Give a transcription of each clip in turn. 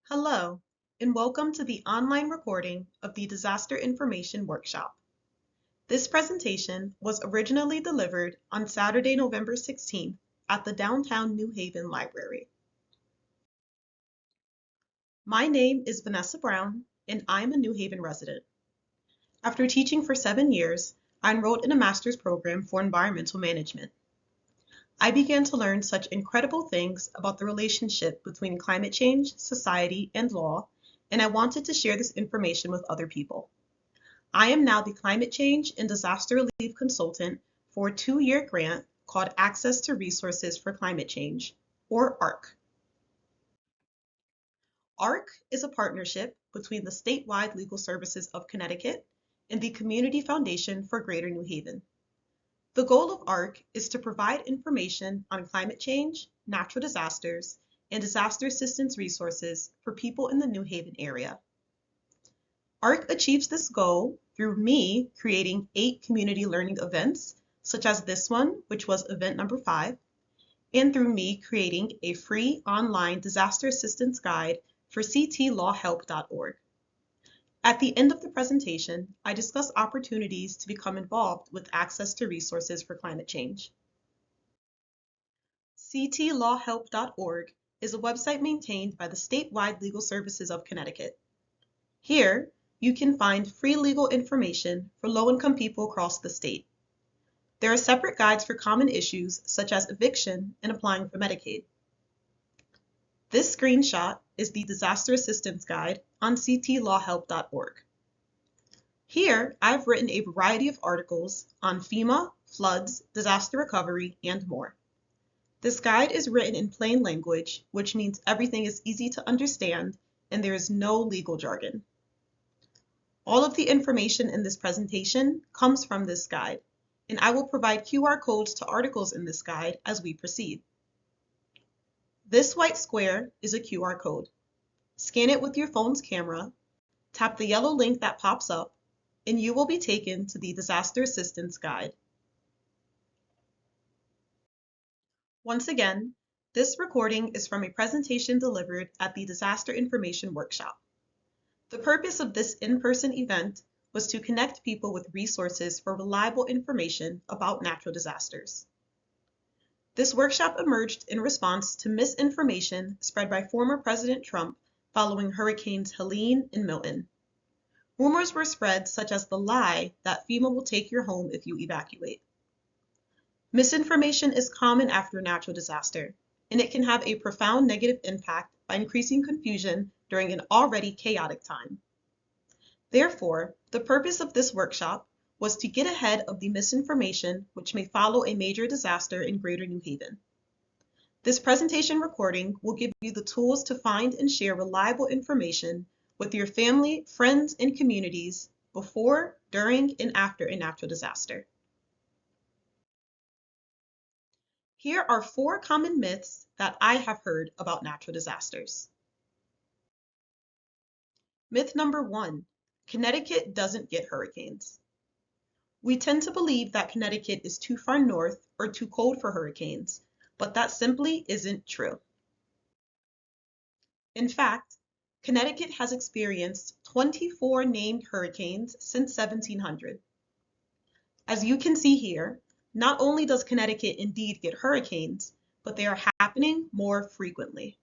Hello, and welcome to the online recording of the Disaster Information Workshop. This presentation was originally delivered on Saturday, November 16th at the downtown New Haven Library. My name is Vanessa Brown, and I'm a New Haven resident. After teaching for 7 years, I enrolled in a master's program for environmental management. I began to learn such incredible things about the relationship between climate change, society, and law, and I wanted to share this information with other people. I am now the Climate Change and Disaster Relief Consultant for a 2-year grant called Access to Resources for Climate Change, or ARC. ARC is a partnership between the Statewide Legal Services of Connecticut and the Community Foundation for Greater New Haven. The goal of ARC is to provide information on climate change, natural disasters, and disaster assistance resources for people in the New Haven area. ARC achieves this goal through me creating 8 community learning events, such as this one, which was event number 5, and through me creating a free online disaster assistance guide for ctlawhelp.org. At the end of the presentation, I discuss opportunities to become involved with access to resources for climate change. ctlawhelp.org is a website maintained by the Statewide Legal Services of Connecticut. Here, you can find free legal information for low-income people across the state. There are separate guides for common issues such as eviction and applying for Medicaid. This screenshot is the Disaster Assistance Guide on ctlawhelp.org. Here, I've written a variety of articles on FEMA, floods, disaster recovery, and more. This guide is written in plain language, which means everything is easy to understand and there is no legal jargon. All of the information in this presentation comes from this guide, and I will provide QR codes to articles in this guide as we proceed. This white square is a QR code. Scan it with your phone's camera, tap the yellow link that pops up, and you will be taken to the Disaster Assistance Guide. Once again, this recording is from a presentation delivered at the Disaster Information Workshop. The purpose of this in-person event was to connect people with resources for reliable information about natural disasters. This workshop emerged in response to misinformation spread by former President Trump following Hurricanes Helene and Milton. Rumors were spread such as the lie that FEMA will take your home if you evacuate. Misinformation is common after a natural disaster, and it can have a profound negative impact by increasing confusion during an already chaotic time. Therefore, the purpose of this workshop was to get ahead of the misinformation which may follow a major disaster in Greater New Haven. This presentation recording will give you the tools to find and share reliable information with your family, friends, and communities before, during, and after a natural disaster. Here are 4 common myths that I have heard about natural disasters. Myth number 1, Connecticut doesn't get hurricanes. We tend to believe that Connecticut is too far north or too cold for hurricanes, but that simply isn't true. In fact, Connecticut has experienced 24 named hurricanes since 1700. As you can see here, not only does Connecticut indeed get hurricanes, but they are happening more frequently.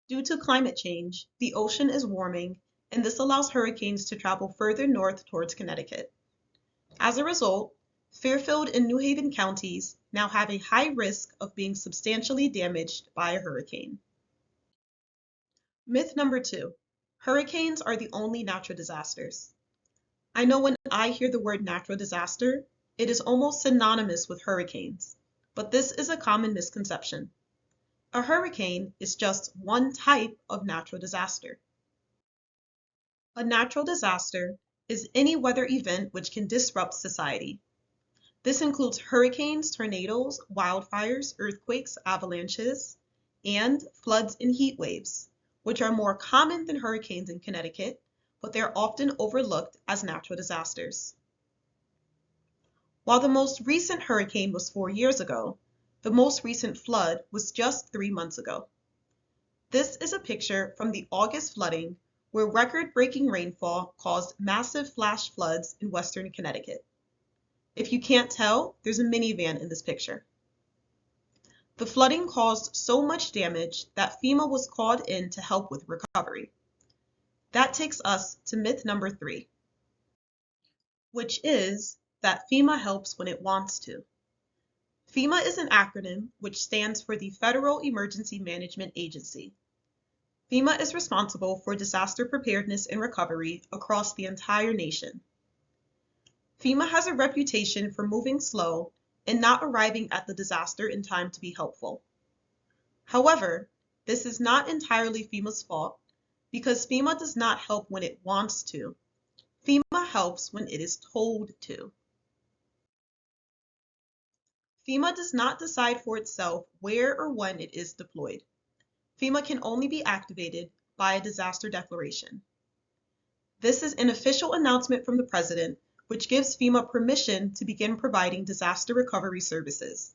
Due to climate change, the ocean is warming, and this allows hurricanes to travel further north towards Connecticut. As a result, Fairfield and New Haven counties now have a high risk of being substantially damaged by a hurricane. Myth number 2, hurricanes are the only natural disasters. I know when I hear the word natural disaster, it is almost synonymous with hurricanes, but this is a common misconception. A hurricane is just one type of natural disaster. A natural disaster is any weather event which can disrupt society. This includes hurricanes, tornadoes, wildfires, earthquakes, avalanches, and floods and heat waves, which are more common than hurricanes in Connecticut, but they are often overlooked as natural disasters. While the most recent hurricane was 4 years ago, the most recent flood was just 3 months ago. This is a picture from the August flooding where record-breaking rainfall caused massive flash floods in western Connecticut. If you can't tell, there's a minivan in this picture. The flooding caused so much damage that FEMA was called in to help with recovery. That takes us to myth number 3, which is that FEMA helps when it wants to. FEMA is an acronym which stands for the Federal Emergency Management Agency. FEMA is responsible for disaster preparedness and recovery across the entire nation. FEMA has a reputation for moving slow and not arriving at the disaster in time to be helpful. However, this is not entirely FEMA's fault because FEMA does not help when it wants to. FEMA helps when it is told to. FEMA does not decide for itself where or when it is deployed. FEMA can only be activated by a disaster declaration. This is an official announcement from the President which gives FEMA permission to begin providing disaster recovery services.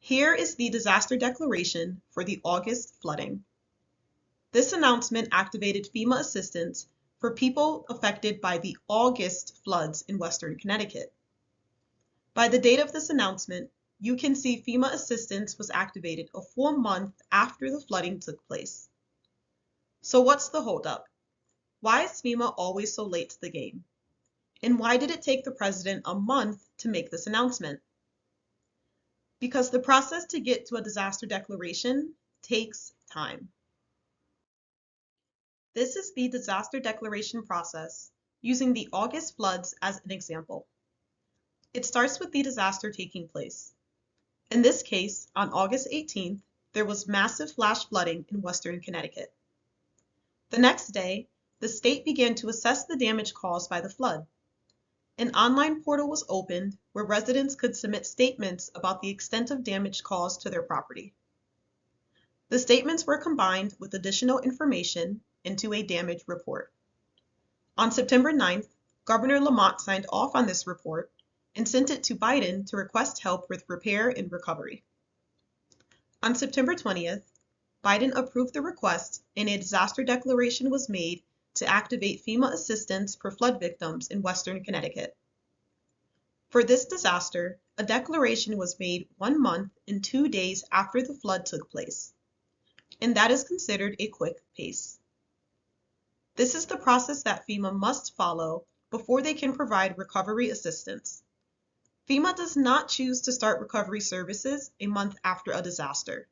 Here is the disaster declaration for the August flooding. This announcement activated FEMA assistance for people affected by the August floods in western Connecticut. By the date of this announcement, you can see FEMA assistance was activated a full month after the flooding took place. So what's the holdup? Why is FEMA always so late to the game? And why did it take the President a month to make this announcement? Because the process to get to a disaster declaration takes time. This is the disaster declaration process using the August floods as an example. It starts with the disaster taking place. In this case, on August 18th, there was massive flash flooding in western Connecticut. The next day, the state began to assess the damage caused by the flood. An online portal was opened where residents could submit statements about the extent of damage caused to their property. The statements were combined with additional information into a damage report. On September 9th, Governor Lamont signed off on this report and sent it to Biden to request help with repair and recovery. On September 20th, Biden approved the request and a disaster declaration was made to activate FEMA assistance for flood victims in western Connecticut. For this disaster, a declaration was made 1 month and 2 days after the flood took place, and that is considered a quick pace. This is the process that FEMA must follow before they can provide recovery assistance. FEMA does not choose to start recovery services a month after a disaster,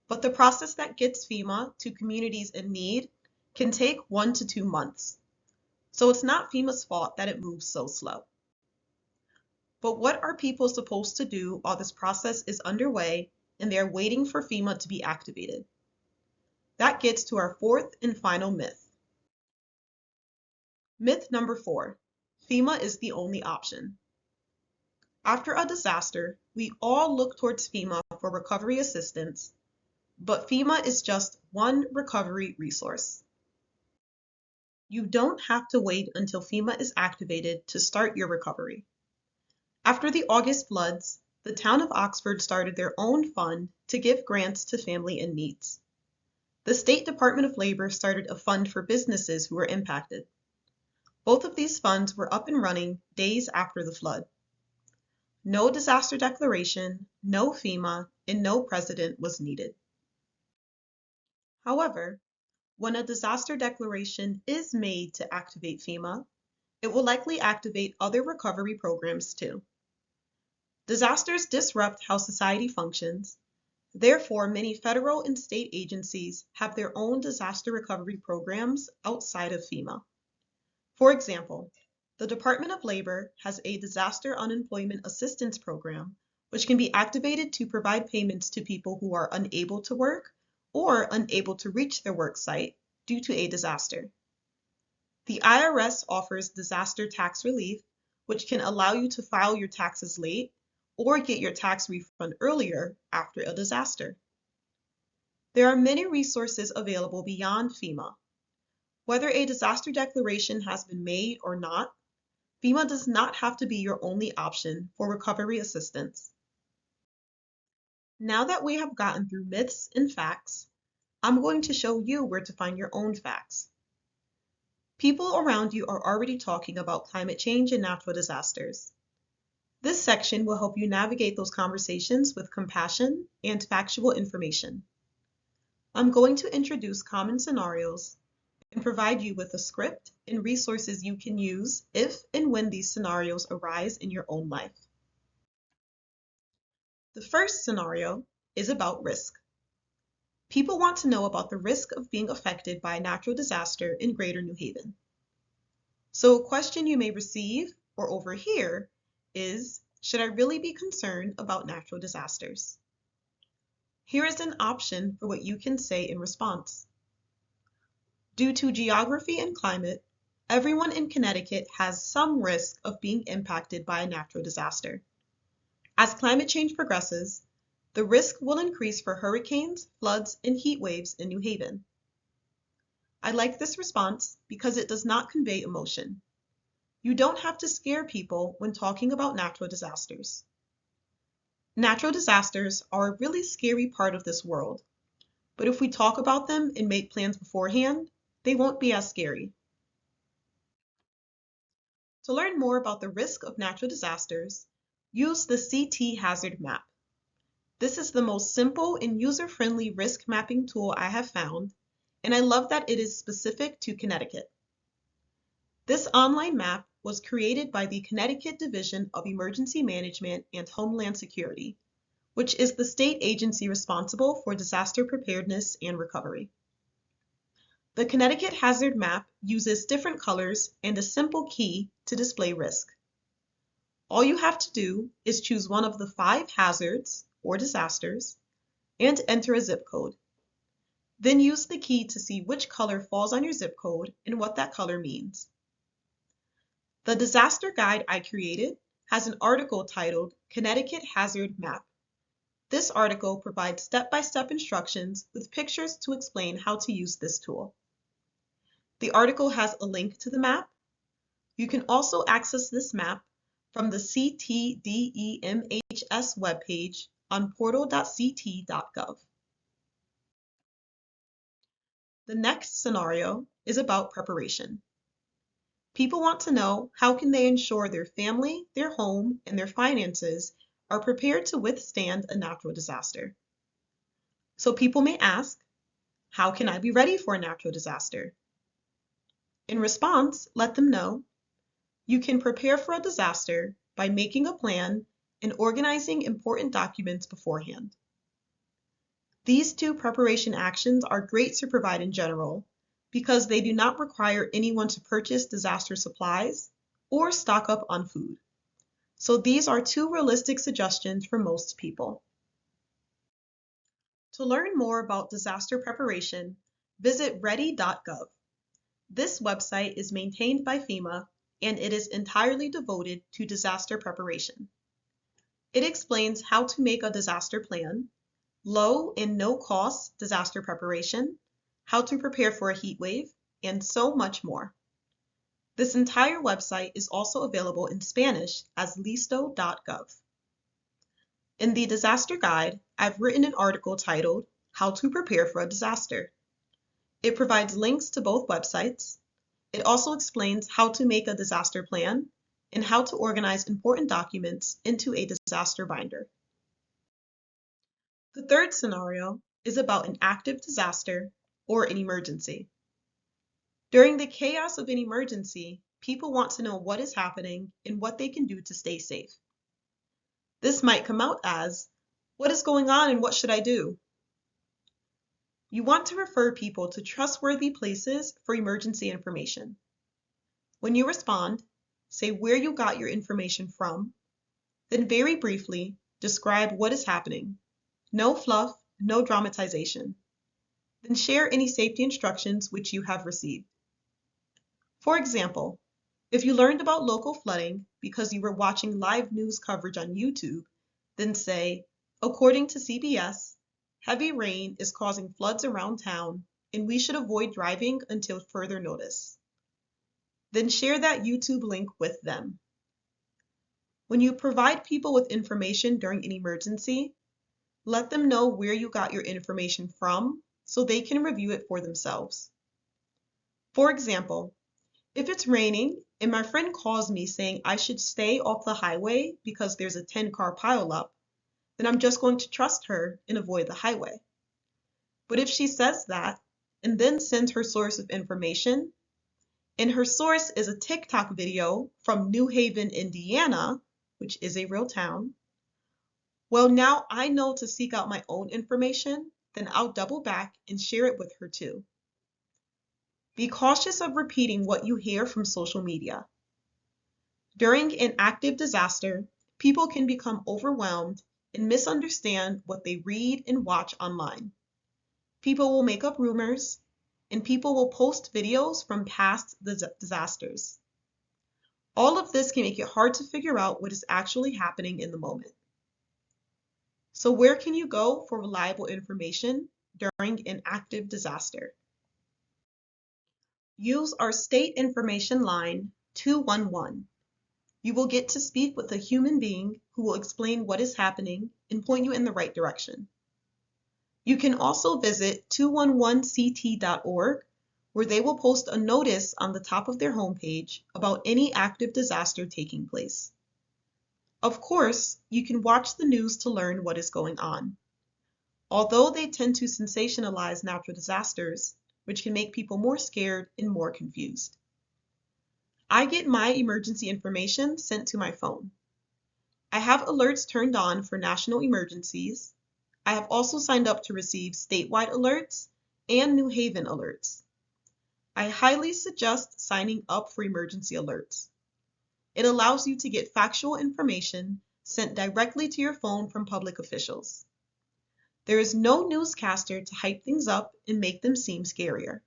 but the process that gets FEMA to communities in need can take 1 to 2 months. So it's not FEMA's fault that it moves so slow. But what are people supposed to do while this process is underway and they're waiting for FEMA to be activated? That gets to our 4th and final myth. Myth number 4, FEMA is the only option. After a disaster, we all look towards FEMA for recovery assistance, but FEMA is just one recovery resource. You don't have to wait until FEMA is activated to start your recovery. After the August floods, the town of Oxford started their own fund to give grants to family in need. The State Department of Labor started a fund for businesses who were impacted. Both of these funds were up and running days after the flood. No disaster declaration, no FEMA, and no president was needed. However, when a disaster declaration is made to activate FEMA, it will likely activate other recovery programs too. Disasters disrupt how society functions. Therefore, many federal and state agencies have their own disaster recovery programs outside of FEMA. For example, the Department of Labor has a disaster unemployment assistance program, which can be activated to provide payments to people who are unable to work or unable to reach their work site due to a disaster. The IRS offers disaster tax relief, which can allow you to file your taxes late or get your tax refund earlier after a disaster. There are many resources available beyond FEMA. Whether a disaster declaration has been made or not, FEMA does not have to be your only option for recovery assistance. Now that we have gotten through myths and facts, I'm going to show you where to find your own facts. People around you are already talking about climate change and natural disasters. This section will help you navigate those conversations with compassion and factual information. I'm going to introduce common scenarios and provide you with a script and resources you can use if and when these scenarios arise in your own life. The first scenario is about risk. People want to know about the risk of being affected by a natural disaster in Greater New Haven. So a question you may receive or overhear is, should I really be concerned about natural disasters? Here is an option for what you can say in response. Due to geography and climate, everyone in Connecticut has some risk of being impacted by a natural disaster. As climate change progresses, the risk will increase for hurricanes, floods, and heat waves in New Haven. I like this response because it does not convey emotion. You don't have to scare people when talking about natural disasters. Natural disasters are a really scary part of this world, but if we talk about them and make plans beforehand, they won't be as scary. To learn more about the risk of natural disasters, use the CT Hazard Map. This is the most simple and user-friendly risk mapping tool I have found, and I love that it is specific to Connecticut. This online map was created by the Connecticut Division of Emergency Management and Homeland Security, which is the state agency responsible for disaster preparedness and recovery. The Connecticut Hazard Map uses different colors and a simple key to display risk. All you have to do is choose one of the 5 hazards or disasters and enter a zip code. Then use the key to see which color falls on your zip code and what that color means. The disaster guide I created has an article titled Connecticut Hazard Map. This article provides step-by-step instructions with pictures to explain how to use this tool. The article has a link to the map. You can also access this map from the CTDEMHS webpage on portal.ct.gov. The next scenario is about preparation. People want to know how can they ensure their family, their home, and their finances are prepared to withstand a natural disaster. So people may ask, how can I be ready for a natural disaster? In response, let them know you can prepare for a disaster by making a plan and organizing important documents beforehand. These 2 preparation actions are great to provide in general because they do not require anyone to purchase disaster supplies or stock up on food. So these are 2 realistic suggestions for most people. To learn more about disaster preparation, visit ready.gov. This website is maintained by FEMA and it is entirely devoted to disaster preparation. It explains how to make a disaster plan, low and no cost disaster preparation, how to prepare for a heat wave, and so much more. This entire website is also available in Spanish as listo.gov. In the disaster guide, I've written an article titled How to Prepare for a Disaster. It provides links to both websites. It also explains how to make a disaster plan and how to organize important documents into a disaster binder. The third scenario is about an active disaster or an emergency. During the chaos of an emergency, people want to know what is happening and what they can do to stay safe. This might come out as, what is going on and what should I do? You want to refer people to trustworthy places for emergency information. When you respond, say where you got your information from, then very briefly describe what is happening. No fluff, no dramatization. Then share any safety instructions which you have received. For example, if you learned about local flooding because you were watching live news coverage on YouTube, then say, according to CBS, heavy rain is causing floods around town and we should avoid driving until further notice. Then share that YouTube link with them. When you provide people with information during an emergency, let them know where you got your information from so they can review it for themselves. For example, if it's raining and my friend calls me saying I should stay off the highway because there's a 10-car pileup, then I'm just going to trust her and avoid the highway. But if she says that and then sends her source of information, and her source is a TikTok video from New Haven, Indiana, which is a real town, well, now I know to seek out my own information, then I'll double back and share it with her too. Be cautious of repeating what you hear from social media. During an active disaster, people can become overwhelmed and misunderstand what they read and watch online. People will make up rumors, and people will post videos from past disasters. All of this can make it hard to figure out what is actually happening in the moment. So where can you go for reliable information during an active disaster? Use our state information line 211. You will get to speak with a human being who will explain what is happening and point you in the right direction. You can also visit 211ct.org, where they will post a notice on the top of their homepage about any active disaster taking place. Of course, you can watch the news to learn what is going on. Although they tend to sensationalize natural disasters, which can make people more scared and more confused. I get my emergency information sent to my phone. I have alerts turned on for national emergencies. I have also signed up to receive statewide alerts and New Haven alerts. I highly suggest signing up for emergency alerts. It allows you to get factual information sent directly to your phone from public officials. There is no newscaster to hype things up and make them seem scarier.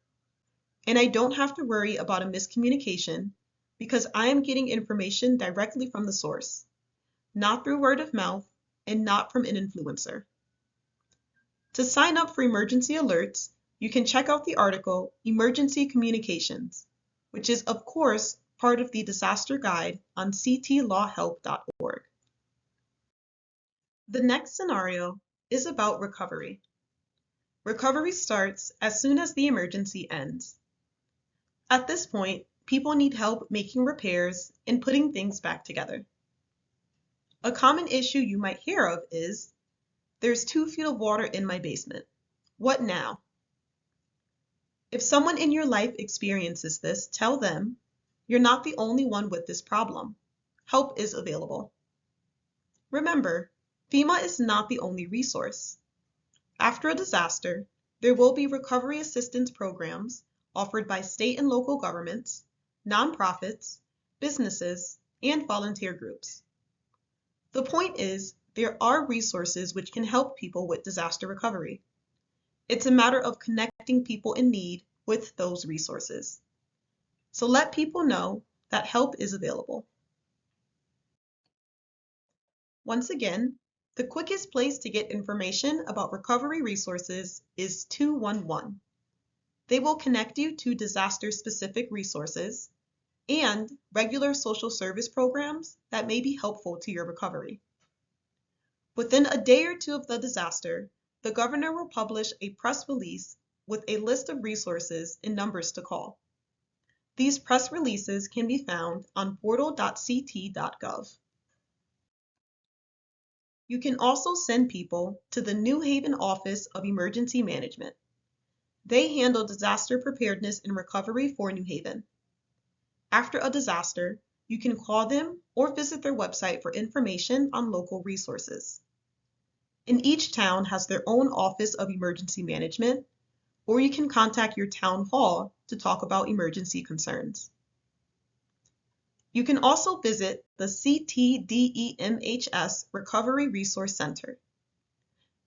And I don't have to worry about a miscommunication because I am getting information directly from the source, not through word of mouth and not from an influencer. To sign up for emergency alerts, you can check out the article Emergency Communications, which is of course part of the disaster guide on ctlawhelp.org. The next scenario is about recovery. Recovery starts as soon as the emergency ends. At this point, people need help making repairs and putting things back together. A common issue you might hear of is, there's 2 feet of water in my basement. What now? If someone in your life experiences this, tell them, you're not the only one with this problem. Help is available. Remember, FEMA is not the only resource. After a disaster, there will be recovery assistance programs offered by state and local governments, nonprofits, businesses, and volunteer groups. The point is, there are resources which can help people with disaster recovery. It's a matter of connecting people in need with those resources. So let people know that help is available. Once again, the quickest place to get information about recovery resources is 211. They will connect you to disaster-specific resources and regular social service programs that may be helpful to your recovery. Within a day or two of the disaster, the governor will publish a press release with a list of resources and numbers to call. These press releases can be found on portal.ct.gov. You can also send people to the New Haven Office of Emergency Management. They handle disaster preparedness and recovery for New Haven. After a disaster, you can call them or visit their website for information on local resources. And each town has their own Office of Emergency Management, or you can contact your town hall to talk about emergency concerns. You can also visit the CTDEMHS Recovery Resource Center.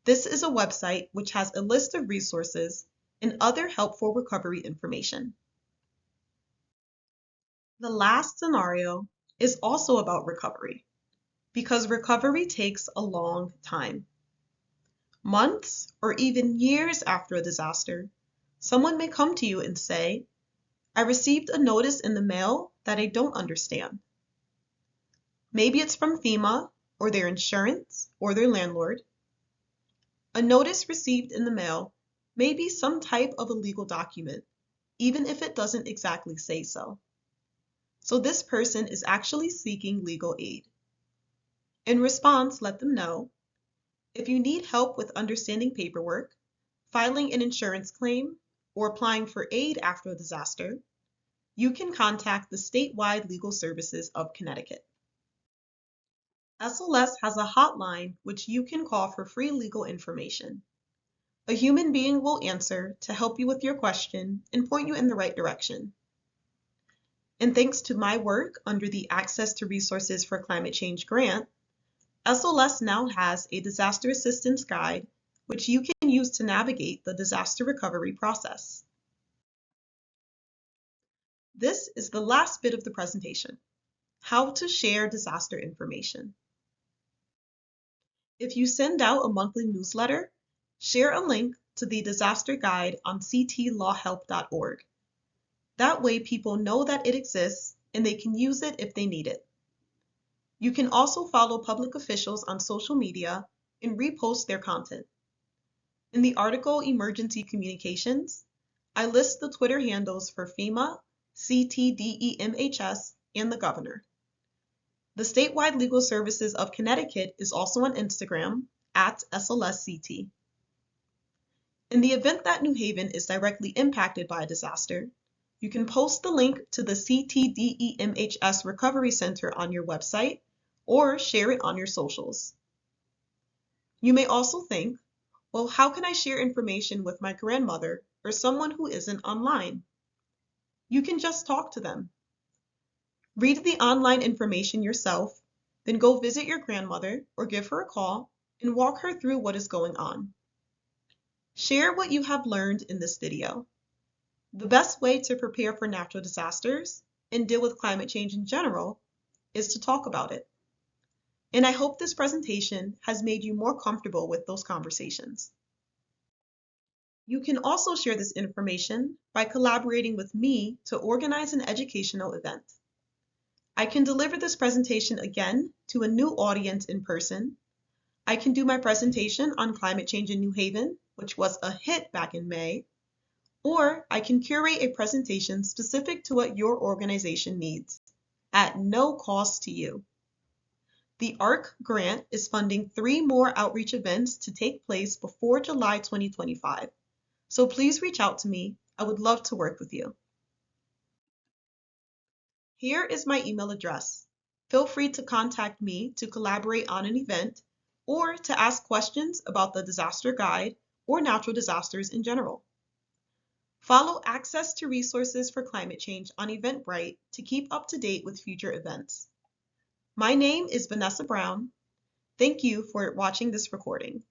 This is a website which has a list of resources and other helpful recovery information. The last scenario is also about recovery, because recovery takes a long time. Months or even years after a disaster, someone may come to you and say, I received a notice in the mail that I don't understand. Maybe it's from FEMA or their insurance or their landlord. A notice received in the mail may be some type of a legal document, even if it doesn't exactly say so. So this person is actually seeking legal aid. In response, let them know if you need help with understanding paperwork, filing an insurance claim, or applying for aid after a disaster, you can contact the statewide legal services of Connecticut. SLS has a hotline which you can call for free legal information. A human being will answer to help you with your question and point you in the right direction. And thanks to my work under the Access to Resources for Climate Change grant, SLS now has a disaster assistance guide which you can use to navigate the disaster recovery process. This is the last bit of the presentation, how to share disaster information. If you send out a monthly newsletter, share a link to the disaster guide on ctlawhelp.org. That way people know that it exists and they can use it if they need it. You can also follow public officials on social media and repost their content. In the article Emergency Communications, I list the Twitter handles for FEMA, CTDEMHS, and the governor. The statewide legal services of Connecticut is also on Instagram at SLSCT. In the event that New Haven is directly impacted by a disaster, you can post the link to the CTDEMHS Recovery Center on your website or share it on your socials. You may also think, well, how can I share information with my grandmother or someone who isn't online? You can just talk to them. Read the online information yourself, then go visit your grandmother or give her a call and walk her through what is going on. Share what you have learned in this video. The best way to prepare for natural disasters and deal with climate change in general is to talk about it. And I hope this presentation has made you more comfortable with those conversations. You can also share this information by collaborating with me to organize an educational event. I can deliver this presentation again to a new audience in person. I can do my presentation on climate change in New Haven, which was a hit back in May, or I can curate a presentation specific to what your organization needs at no cost to you. The ARC grant is funding 3 more outreach events to take place before July 2025. So please reach out to me. I would love to work with you. Here is my email address. Feel free to contact me to collaborate on an event or to ask questions about the disaster guide or natural disasters in general. Follow Access to Resources for Climate Change on Eventbrite to keep up to date with future events. My name is Vanessa Brown. Thank you for watching this recording.